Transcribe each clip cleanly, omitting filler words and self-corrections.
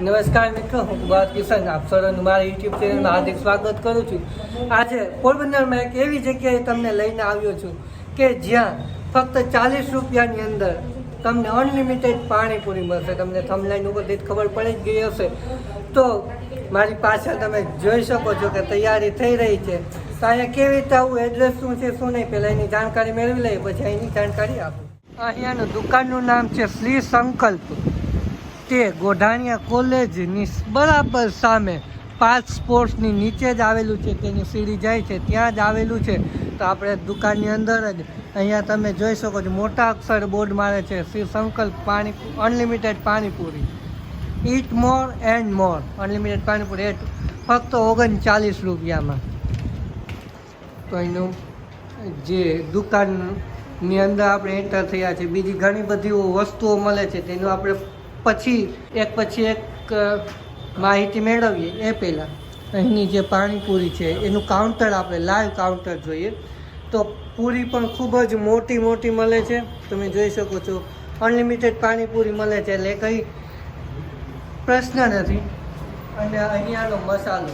નમસ્કાર મિત્રો, હું કુમાર કિશન આપ સૌનું મારા યુટ્યુબ ચેનલમાં હાર્દિક સ્વાગત કરું છું. આજે પોરબંદરમાં એક એવી જગ્યાએ તમને લઈને આવ્યો છું કે જ્યાં ફક્ત 40 રૂપિયાની અંદર તમને અનલિમિટેડ પાણીપુરી મળશે. તમને થંબનેલ ઉપરથી જ ખબર પડી જ ગઈ હશે. તો મારી પાછળ તમે જોઈ શકો છો કે તૈયારી થઈ રહી છે. તો અહીંયા કેવી રીતે આવું, એડ્રેસ શું છે શું નહીં, પહેલાં એની જાણકારી મેળવી લઈએ, પછી એની જાણકારી આપું. અહીંયાનું દુકાનનું નામ છે શ્રી સંકલ્પ. તે ગોઢાણીયા કોલેજની બરાબર સામે પાર્ક સ્પોર્ટ્સની નીચે જ આવેલું છે. તેની સીડી જાય છે ત્યાં જ આવેલું છે. તો આપણે દુકાનની અંદર જ અહીંયા તમે જોઈ શકો છો, મોટા અક્ષર બોર્ડ મારે છે Shri Sankalp unlimited panipuri, eat more and more. Unlimited panipuri ફક્ત 39 રૂપિયામાં. તો એનું જે દુકાનની અંદર આપણે એન્ટર થયા છે, બીજી ઘણી બધી વસ્તુઓ મળે છે, તેનું આપણે પછી એક માહિતી મેળવીએ. એ પહેલાં અહીંની જે પાણીપુરી છે એનું કાઉન્ટર આપણે લાઈવ કાઉન્ટર જોઈએ. તો પૂરી પણ ખૂબ જ મોટી મોટી મળે છે. તમે જોઈ શકો છો અનલિમિટેડ પાણીપુરી મળે છે એટલે કંઈ પ્રશ્ન નથી. અને અહીંયાનો મસાલો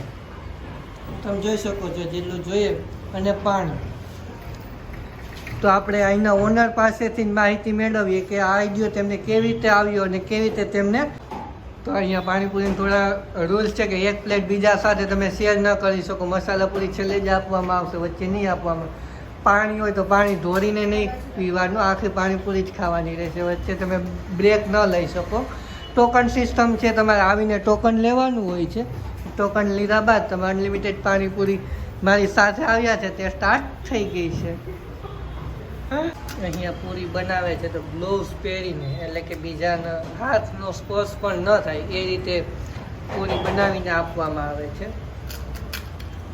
તમે જોઈ શકો છો જેટલું જોઈએ. અને પાણી તો આપણે અહીંના ઓનર પાસેથી માહિતી મેળવીએ કે આ આઈડિયો તેમને કેવી રીતે આવ્યો અને કેવી રીતે તેમને. તો અહીંયા પાણીપુરીના થોડા રૂલ્સ છે કે એક પ્લેટ બીજા સાથે તમે શેર ન કરી શકો. મસાલા પૂરી છેલ્લે જ આપવામાં આવશે, વચ્ચે નહીં આપવામાં. પાણી હોય તો પાણી ઢોળીને નહીં પીવાનું, આખી પાણીપુરી જ ખાવાની રહેશે. વચ્ચે તમે બ્રેક ન લઈ શકો. ટોકન સિસ્ટમ છે, તમારે આવીને ટોકન લેવાનું હોય છે. ટોકન લીધા બાદ તમે અનલિમિટેડ પાણીપુરી મારી સાથે આવ્યા છે તે સ્ટાર્ટ થઈ ગઈ છે. અહીંયા પૂરી બનાવે છે તો ગ્લોવ્સ પહેરીને, એટલે કે બીજાના હાથનો સ્પર્શ પણ ન થાય એ રીતે પૂરી બનાવીને આપવામાં આવે છે.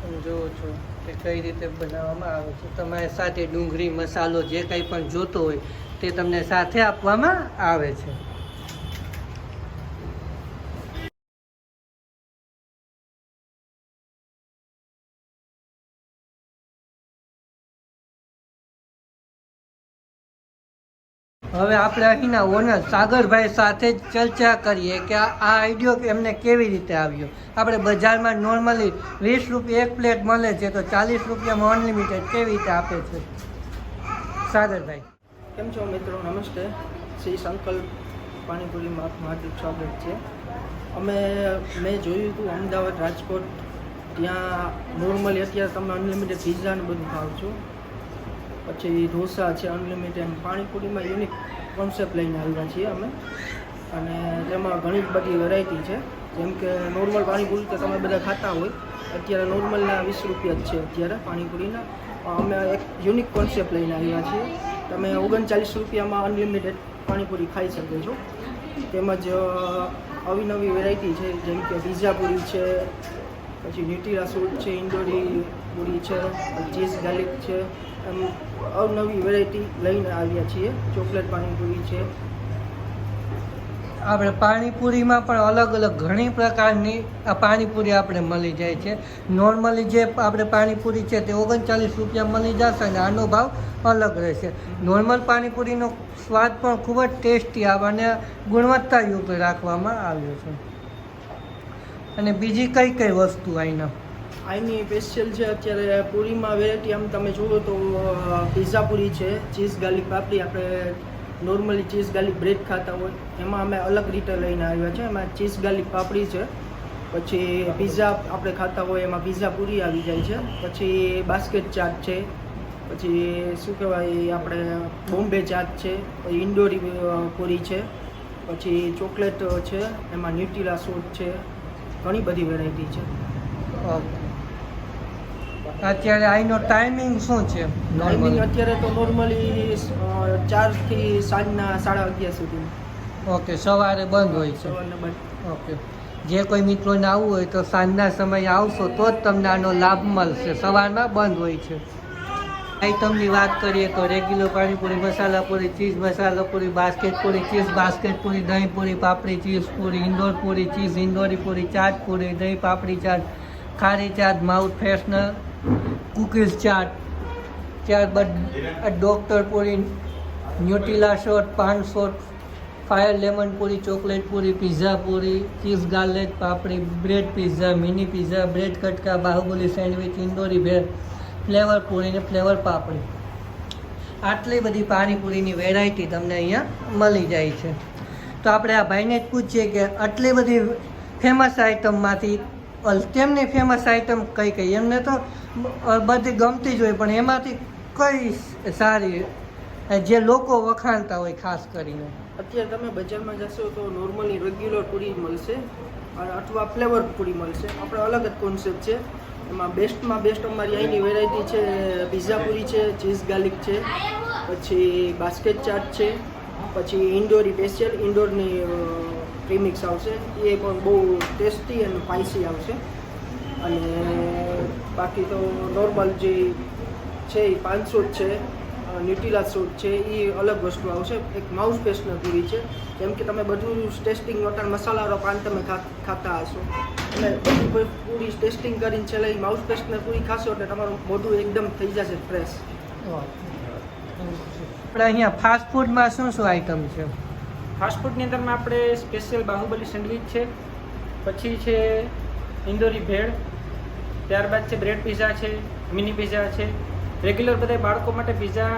તમે જુઓ છો કે કઈ રીતે બનાવવામાં આવે છે. તમારે સાથે ડુંગળી, મસાલો જે કંઈ પણ જોતો હોય તે તમને સાથે આપવામાં આવે છે. હવે આપણે અહીંના ઓનર સાગરભાઈ સાથે જ ચર્ચા કરીએ કે આ આઈડિયો એમને કેવી રીતે આવ્યો. આપણે બજારમાં નોર્મલી 20 રૂપિયા એક પ્લેટ મળે છે, તો 40 રૂપિયામાં અનલિમિટેડ કેવી રીતે આપે છે સાગરભાઈ? કેમ છો મિત્રો? નમસ્તે. શ્રી સંકલ્પ પાણીપુરીમાં આપનું હાર્દિક સ્વાગત છે. મેં જોયું હતું અમદાવાદ, રાજકોટ, ત્યાં નોર્મલી અત્યારે તમે અનલિમિટેડ પિઝાને બધું ખાવ છો. પછી ઢોસા છે અનલિમિટેડ. પાણીપુરીમાં યુનિક કોન્સેપ્ટ લઈને આવ્યા છીએ અમે, અને તેમાં ઘણી બધી વેરાયટી છે. જેમ કે નોર્મલ પાણીપુરી તો તમે બધા ખાતા હોય, અત્યારે નોર્મલના 20 રૂપિયા જ છે અત્યારે પાણીપુરીના. અમે એક યુનિક કોન્સેપ્ટ લઈને આવ્યા છીએ. તમે 39 રૂપિયામાં અનલિમિટેડ પાણીપુરી ખાઈ શકો છો. તેમજ અવનવી વેરાયટી છે, જેમ કે પિઝા પૂરી છે, પછી ન્યુટ્રીલા સૂટ છે, ઇન્દોરી પૂરી છે, ચીઝ ગાર્લિક છે. એમ અવનવી વેરાયટી લઈને આવ્યા છીએ. ચોકલેટ પાણીપુરી છે. આપણે પાણીપુરીમાં પણ અલગ અલગ ઘણી પ્રકારની આ પાણીપુરી આપણે મળી જાય છે. નોર્મલી જે આપણે પાણીપુરી છે તે 39 રૂપિયા મળી જશે અને આનો ભાવ અલગ રહેશે. નોર્મલ પાણીપુરીનો સ્વાદ પણ ખૂબ જ ટેસ્ટી આવે અને ગુણવત્તાયુક્ત રાખવામાં આવ્યો છે. અને બીજી કઈ કઈ વસ્તુ અહીંની સ્પેશિયલ છે અત્યારે પૂરીમાં વેરાયટી આમ તમે જુઓ તો પિઝા પૂરી છે, ચીઝ ગાર્લિક પાપડી. આપણે નોર્મલી ચીઝ ગાર્લિક બ્રેડ ખાતા હોય એમાં અમે અલગ રીતે લઈને આવ્યા છે. એમાં ચીઝ ગાર્લિક પાપડી છે. પછી પિઝા આપણે ખાતા હોય એમાં પિઝા પૂરી આવી જાય છે. પછી બાસ્કેટ ચાટ છે. પછી શું કહેવાય, આપણે બોમ્બે ચાટ છે. પછી ઇન્ડોરી પૂરી છે. પછી ચોકલેટ છે, એમાં ન્યુટ્રીલા સૂટ છે. ઘણી બધી વેરાયટી છે. અત્યારે અહીંનો ટાઈમિંગ શું છે? ટાઈમિંગ અત્યારે તો નોર્મલી 4 થી સાંજના 11:30 સુધી. ઓકે, સવારે બંધ હોય છે? સવારના બંધ. ઓકે. જે કોઈ મિત્રોને આવવું હોય તો સાંજના સમયે આવશો તો જ તમને આનો લાભ મળશે. સવારના બંધ હોય છે. આઈટમની વાત કરીએ તો regular panipuri, masala puri, cheese masala puri, basket puri, cheese basket puri, દહીં પૂરી, પાપડી ચીઝ પૂરી, ઇન્દોર પૂરી, ચીઝ ઇન્દોરી પૂરી, ચાટ પૂરી, દહીં પાપડી ચાટ, ખારી chaat, mouth freshener, cookies chaat, ત્યારબાદ doctor puri, Nutella shot, paan shot, fire lemon puri, chocolate puri, pizza puri, cheese garlic papdi, bread pizza, mini pizza, bread કટકા, બાહુબલી સેન્ડવિચ, ઇન્દોરી ભેળ, ફ્લેવર પૂરી ને ફ્લેવર પાપડી. આટલી બધી પાણીપુરીની વેરાયટી તમને અહીંયા મળી જાય છે. તો આપણે આ ભાઈને જ પૂછીએ કે આટલી બધી ફેમસ આઇટમમાંથી તેમની ફેમસ આઇટમ કઈ કઈ. એમને તો બધી ગમતી જ હોય, પણ એમાંથી કઈ સારી જે લોકો વખાણતા હોય ખાસ કરીને? અત્યારે તમે બજારમાં જશો તો નોર્મલી રેગ્યુલર પૂરી મળશે અથવા ફ્લેવર પૂરી મળશે. આપણે અલગ જ કોન્સેપ્ટ છે. એમાં બેસ્ટમાં બેસ્ટ અમારી અહીંની વેરાયટી છે પિઝા પૂરી છે, ચીઝ ગાર્લિક છે, પછી બાસ્કેટ ચાટ છે, પછી ઇન્ડોરી સ્પેશિયલ ઇન્ડોરની પ્રીમિક્સ આવશે, એ પણ બહુ ટેસ્ટી અને સ્પાઇસી આવશે. અને બાકી તો નોર્મલ જે છે એ 500 જ છે. ન્યુટ્રીલા સૂટ છે એ અલગ વસ્તુ આવશે. એક માઉસ પેસ્ટની પૂરી છે, જેમ કે તમે બધું ટેસ્ટિંગ વટાણ મસાલાવાળો પાન તમે ખાતા હશો, અને બધી પૂરી ટેસ્ટિંગ કરીને છેલ્લે માઉસ પેસ્ટની પૂરી ખાશો એટલે તમારું મોઢું એકદમ થઈ જશે ફ્રેશ. આપણે અહીંયા ફાસ્ટ ફૂડમાં શું શું આઈટમ છે? ફાસ્ટફૂડની અંદરમાં આપણે સ્પેશિયલ બાહુબલી સેન્ડવિચ છે, પછી છે ઇન્દોરી ભેળ, ત્યારબાદ છે બ્રેડ પિઝા છે, મિની પિઝા છે. રેગ્યુલર બધા બાળકો માટે પિઝા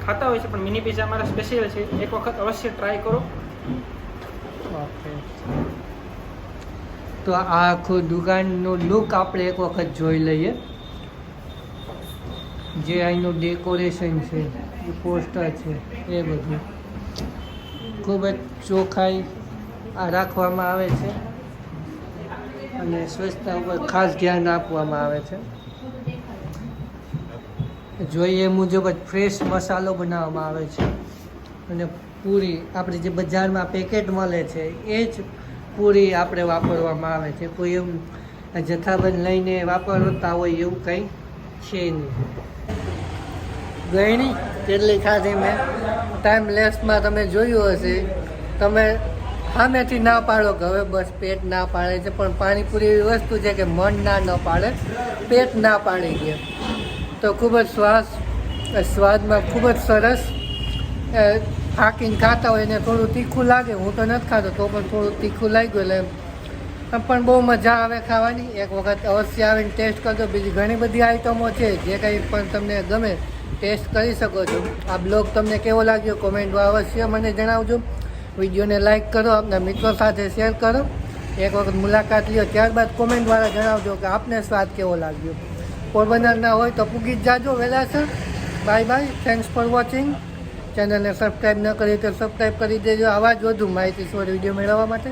ખાતા હોય છે, પણ મિની પિઝા અમારા સ્પેશિયલ છે. એક વખત અવશ્ય ટ્રાય કરો. ઓકે, તો આ આખું દુકાનનું લુક આપણે એક વખત જોઈ લઈએ. જે અહીંનું ડેકોરેશન છે, જે પોસ્ટર છે, એ બધું ખૂબ જ ચોખ્ખાઈ રાખવામાં આવે છે અને સ્વચ્છતા ઉપર ખાસ ધ્યાન આપવામાં આવે છે. જોઈએ મુજબ જ ફ્રેશ મસાલો બનાવવામાં આવે છે અને પૂરી આપણે જે બજારમાં પેકેટ મળે છે એ જ પૂરી આપણે વાપરવામાં આવે છે. કોઈ એવું જથ્થાબંધ લઈને વાપરતા હોય એવું કંઈ છે નહીં. ગયણી કેટલી ખાધી મેં. ટાઈમ લેસમાં તમે જોયું હશે, તમે સામેથી ના પાડો કે હવે બસ પેટ ના પાડે છે, પણ પાણીપુરી એવી વસ્તુ છે કે મન ના ન પાડે, પેટ ના પાડી દે. તો ખૂબ જ સ્વાદમાં ખૂબ જ સરસ. હાકીને ખાતા હોય એને થોડું તીખું લાગે, હું તો નથી ખાતો તો પણ થોડું તીખું લાગ્યું એટલે પણ બહુ મજા આવે ખાવાની. એક વખત અવશ્ય આવીને ટેસ્ટ કરજો. બીજી ઘણી બધી આઈટમો છે, જે કંઈ પણ તમને ગમે ટેસ્ટ કરી શકો છો. આ બ્લોગ તમને કેવો લાગ્યો કોમેન્ટમાં અવશ્ય મને જણાવજો. વિડીયોને લાઇક કરો, આપના મિત્રો સાથે શેર કરો. એક વખત મુલાકાત લ્યો, ત્યારબાદ કોમેન્ટવાળા જણાવજો કે આપને સ્વાદ કેવો લાગ્યો. પોરબંદરના હોય તો પૂગી જ જાજો વહેલાસર. Bye bye, thanks for watching. ચેનલને સબસ્ક્રાઈબ ન કરી તો સબસ્ક્રાઈબ કરી દેજો આવા જ વધુ માહિતીસભર વિડીયો મેળવવા માટે.